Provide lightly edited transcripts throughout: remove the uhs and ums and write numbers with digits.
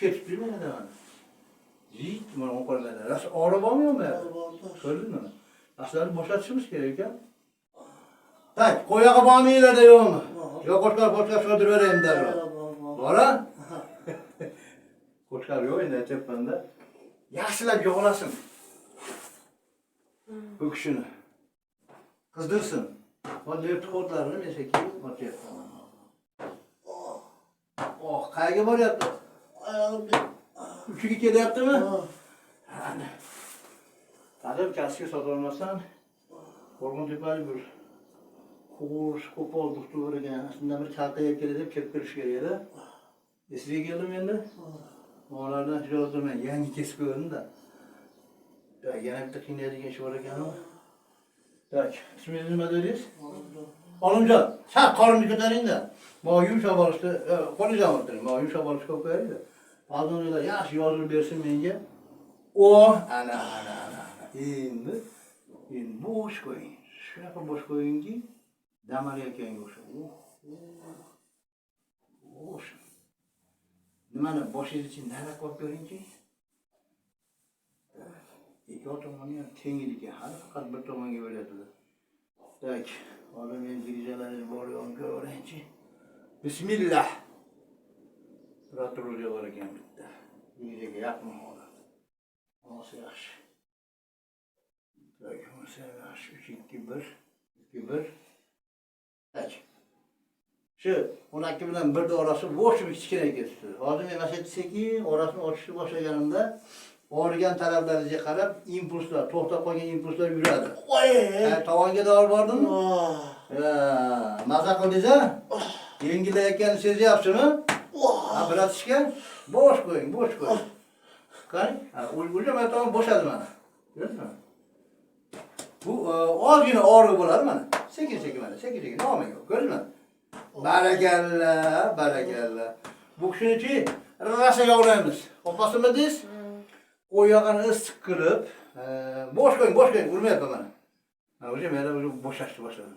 ketib yurmaydi mana. Yit mana o'qirlar. Ras orabormaymi? Ko'rdingmi mana? Aslarni bo'shatishimiz kerak ekan. Tak, qo'yaga bormanglar yo'qmi? Yo'q, qo'shqar sodir berayim darrov. Bora? Qo'shqar yo'q endi aytyapman-da. Yaxshilab yog'lasin. Bu kishini. Qizdirsin. Mana yerni qo'tlarini men sekin o'tyapman. Qayerga boryapti? Uchiga kelyaptimi? Ana. Hali kasga sota olmasdan Qo'rg'ontepalik bir qo'sh qo'pol doktor ekan. Shundan bir chaqirib keldi deb kelib kirish kerak edi. Esiga keldim endi. Ulardan yozdim, yangi kesib ko'rdim-da. Yana bitta qiynaydigan ish bor ekan. Tak, ismingiz nima dedingiz? Olimjon, sal qorinni ko'taring-da. Mana yumshoq bo'lishdi, qo'lingizga o'tiring. Mana yumshoq bo'lish ko'p kerak-da. Hozirlar yaxshi yozib bersin menga. O, ana. Endi bo'sh qo'ying. Shunaqa bo'sh qo'yingki, damarayotganga o'xshab. Bo'sh. Nimani boshingiz ichini nariga qo'yib ko'ringchi. Ikki tomonni ham tenglikka, hali faqat bir tomonga bo'lyapti. Tak, hozir men dirijalarni bor yo'qni ko'raychi. Bismillah. Ratroja bor ekan bitta. Dirijaga yaqin holat. Olsa yaxshi. Tak, olsa yaxshi. 3-2-1. Tak. Shu 12 bilan 1 orasi bo'sh kichkina ketdi. Hozir men mana sekin orasini ochishni boshlaganimda o'rgan talablaringizga qarab impulslar, to'xtab qolgan impulslar yuradi. Tovonga dor bordimmi? Maza qildingiz-a? Yengilayotganini sezyapsizmi? Biratishga bo'sh qo'ying. Qarang, o'lguncha mana tomon bo'shadi mana. Ko'rdingizmi? Bu ozgina og'riq bo'ladi mana. Sekin mana, sekin. Nomiga, ko'rdingizmi? Barakalla. Bu kishini rosa yog'laymiz. Opasimiz qo'yag'ini issiq qilib, bo'sh qo'ying, urmayapman mana. O'sha menda bo'shashni boshladi.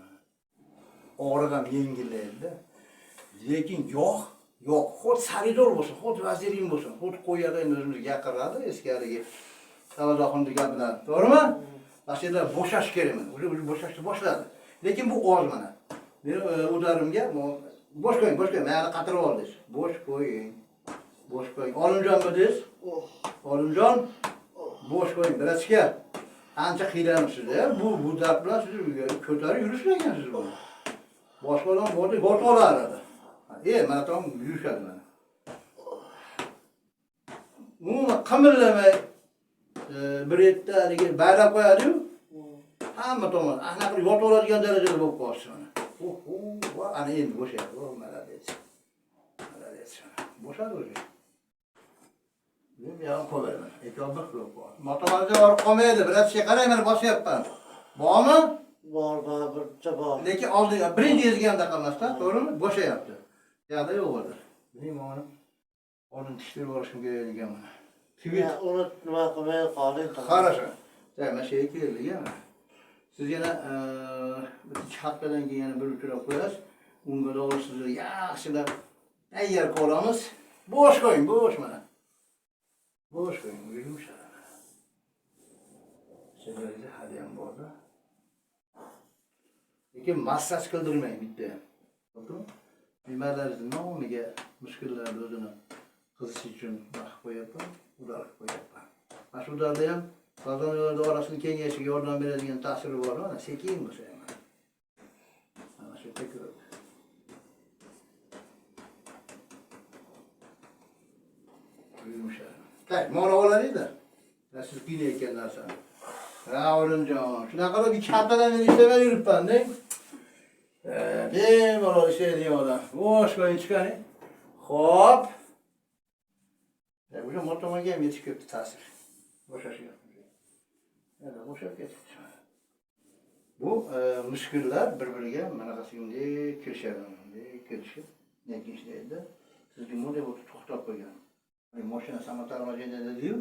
Og'riq ham yengillaydi. Lekin yo'q, xuddi saridor bo'lsin, xuddi vazirin bo'lsin, xuddi qo'yag'ini o'zimizga yaqiradi eskarigi. Savadoxonning gapidan, to'g'rimi? Aslida bo'shash kerakmi? O'sha bo'shashni boshladi. Lekin bu oz mana. Men udarimga bo'sh qo'ying, meni qatirib oldingiz. Bo'sh qo'ying. Olimjonmi deysiz? Olimjon, bo'sh qo'ying. Bilasizga ancha qiynalibsiz-da. Bu dard bilan siz ko'tarib yurishmagansiz buni. Boshqa odam bordi, yotib olardi. Mana tom yurishadi mana. Umuman qimirlamay bir yerda baylab qo'yadi-yu. Hamma tomon anaqa yotib oladigan darajada bo'lib qoldi mana. Ana endi bo'shaydi. Malades. Bo'shadi o'zi. Men ham qo'ymayman. E'tibor qilib qo'y. Motomarga borib qolmaydi. Biratishga qarang, mana bosyapman. Bormi? Bor, bircha bor. Lekin oldiga birinchi ezganda qolmasdan, to'g'rimi? Bo'shayapti. Yo'qda yo'q bo'ldi. Bilmayman. Oldin tishtirib olishim kerak degan mana. Uni nima qilmay qoling. Qarasha. Mana shu yerga keldik-a. Siz yana 2 haftadan keyin yana bir uchrab qo'yasiz. Unga da sizni yaxshilab tayyor qilamiz. Bo'sh qo'ying, mana. Bo'sh qo'ying, yumshadi. Sizlarga hali ham borda. Lekin massaj qildirmang bitta. To'g'rimi? Bemorlarning nomiga mushkullarni o'zini qizish uchun vaqt qo'yapman, ular qo'yapman. Mana shu darda ham qozon yo'lda orasini kengayishiga yordam beradigan ta'siri bor, mana sekin bo'shayman. Mana shu tekrar. Yumshadi. Tak, mana oladingda. Siz qiynayotgan narsani. Olimjon, shunaqa qilib 2 haftadan beri ishlamay yuribman-da. Bemalol ishlaydigan odam. Bo'sh qo'ying chiqaring. Xo'p. O'sha motomaga ham yetib ketdi ta'sir. Bo'shashyapti. Yana bo'shab ketdi. Bu mushkullar bir-biriga manaqasigidek kirishib, lekin ishlaydi. Sizga bunday bo'lib to'xtab qo'ygan. Mashina samotarmajenda dedi-yu,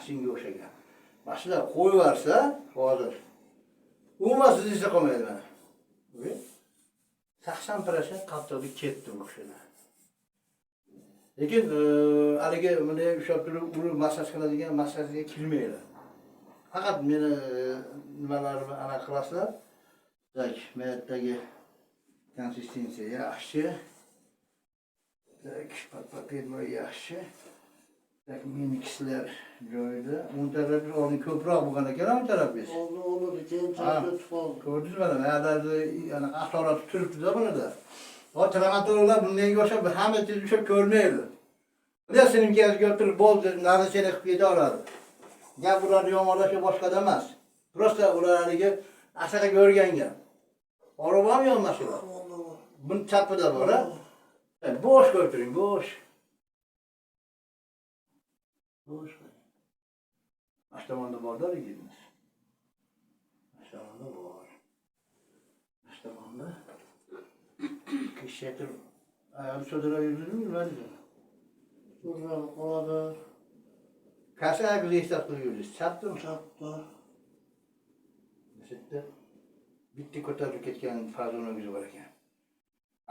shunga o'xshagan. Mashina qo'yversa, hozir umuman siz ishla qolmaydi mana. 80% qattiqlik ketdi bu kishida. Lekin haligi bunday ushlab turib urib massaj qiladigan massajga kirmaydi. Faqat meni nimalarimni aniq qilasizlar. Tak, mayatdagi konsistensiya yaxshi. Tak, papirma yaxshi. Tak, minikislar joyida. O'n tarafi oldin ko'proq bo'lgan ekan, o'n tarafingiz. Oldu keyin chaqib qoldi. Ko'rdingizmi? Mayatlarda yana axborot turibdi-da bunida. O traumatologlar bundan o'xshab hamma tez ushlab ko'rmaydi. Bular sinimkasiga o'tirib bo'ldi, nazarchalik qilib keta oladi. Gap ularni yomonlashish boshqada emas. Prosta ular haligi asaqaga o'rgangan. Orabam yonmas ular. Buni chapida bor, ha? Bo'sh o'tiring, bo'sh. Bo'sh. Ashtamonda borda ligimiz. Ashtamonda bor. Ashtamonda. Kishiyatır ayağını sodara yürüdün mü ben de? Şuradan qoladi. Qaysi ayakni eslatib yuribsiz? Chapmi? Chapda. Mesela bitti ko'tarilib ketgan fazonangiz bor ekan.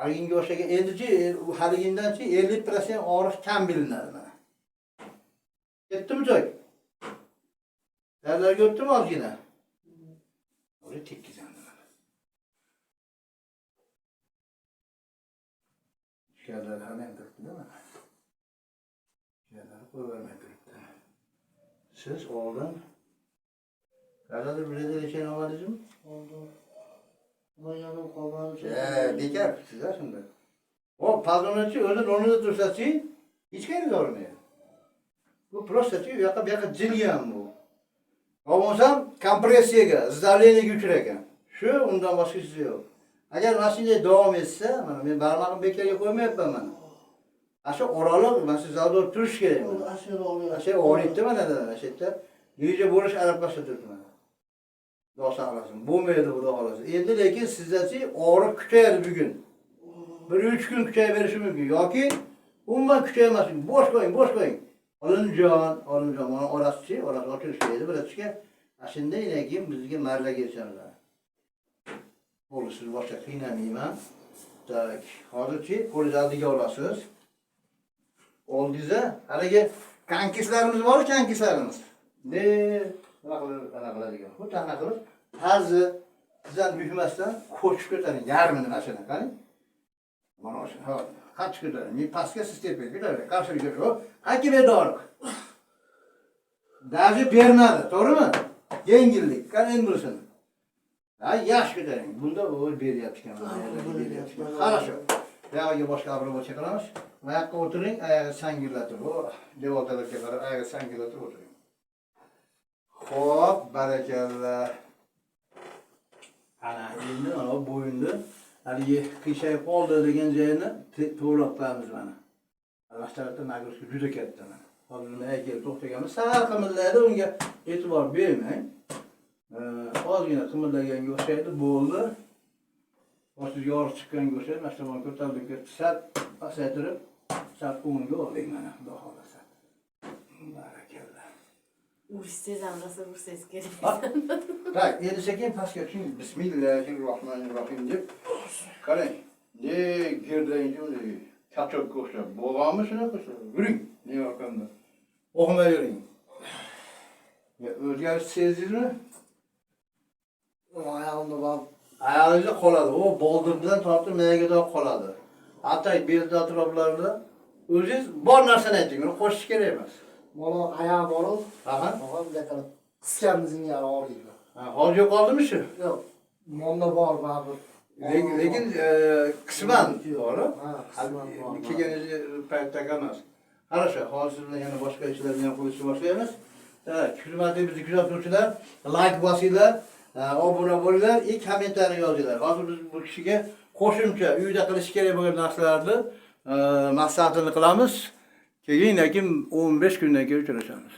Aginga o'xshagan endichi haligindanchi 50% og'riq kam bilinadi mana. Ketdimi joy? Sizlarga o'tdimi ozgina? O'zi tekkizandi mana. Şerler hemen döktü değil mi? Şerleri koyvermek döktü. Siz oğlan Karadır bize de şey analizm? Oldu. Ama yanım qolmadi. Bekar sizler şimdi. O pazarlıcı özün onu da tursatçı hiç kere görmüyor. Bu prostatı bu yoqqa jilgan bu. Olmasam kompressiyaga, izdavleniyaga uchragan. Shu undan boshqasi yo'q. Agar mana shunday davom etsa, mana men barmog'imni bekorga qo'ymayapman mana. Ashu oraliq mana shu zalda turish kerak. Ashira oluyor. Ashu o'rayapti mana da, mana shu yerda. Yuja bo'lish arafasida turibdi mana. Xudo saqlasin. Bo'lmaydi xudo xolasa. Endi lekin sizlarchi og'riq kuchayadi bugun. Bir 3 kun kuchayverishi mumkin yoki umuman kuchaymasin. Bo'sh qo'ying, bo'sh qo'ying. Olimjon mana orasichi, orasi ochilish kerak. Biratishga shunday lekin bizga marra kelishadi. Bo'ldi, siz boshqa qiynamayman. Tak, hozirchi qo'lingizni oldiga olasiz. Oldingizda haligi kankislarimiz bor, kankislarimiz. Nima qiladigan? Bu tana qilib, tarzi sizdan buyurmasdan qo'shib ko'taring, yarmini mana shuna qarang. Mana shu, ha, qachib ko'taring. Men pastga siz tepib ko'taring. Qarshiga ko'taring. Aki bedoriq. Daji bermadi, to'g'rimi? Yengillik, qani endi bilsin. Ha, yaxshi ko'taring. Bunda o'l beryapti ekan, beryapti. Хорошо. Buyoqqa boshqa obro'cha qilamiz. Bu yoqqa o'tiring, oyog'i sangillatib, devorlarga qarab oyog'i sangillatib o'tiring. Xo'p, barakalla. Ana, endi mana bo'yinni haligi qiyshayib qoldi degan joyini to'g'rilab qo'yamiz mana. Albatta, nagruska juda katta mana. Hozir uni aytib to'xtaganmiz. Sal qimillaydi, unga e'tibor bermang. Ozgina qimillaganga o'xshaydi, bo'ldi. Boshingizga og'riq chiqqanga o'xshaydi, mana shu tomon ko'tarilib sal pasaytirib, sal o'ngga oling mana, xudo xolasa. Barakalla. Ursangiz ham rosa ursangiz kerak. Tak, endi sekin pastga tushing. Bismillahirrohmanirrohim deb qarang. Girdangni uni kachokka o'xshab bo'lganmi shunaqa? Yuring, ne yoqanda. O'qimay yuring. O'zgarish sezdingizmi? Oyog'imda bor. Ayog'ingizda qoladi. O boldir bilan tortib mayagadoq qoladi. Atay belda atroflarida o'zingiz bor narsani ayting, uni qo'shish kerak emas. Mana oyoq bor-ku. Aha. Og'am bunday qilib qiskamizning yari og'riydi. Ha, hozir yo'qoldimi shu? Yo'q. Monda bor baribir. Lekin qisman bor. Ha, qisman bor. Kelganiz paytdagi emas. Хорошо, hozir bilan yana boshqa ishlarni ham qilishni boshlaymiz. Hurmatli bizni kuzatuvchilar, like bosinglar, obuna bo'linglar, kommentariy yozinglar. Hozir biz bu kishiga qo'shimcha uyda qilish kerak bo'lgan narsalarni maslahatini qilamiz. Keyin 15 kundan keyin uchrashamiz.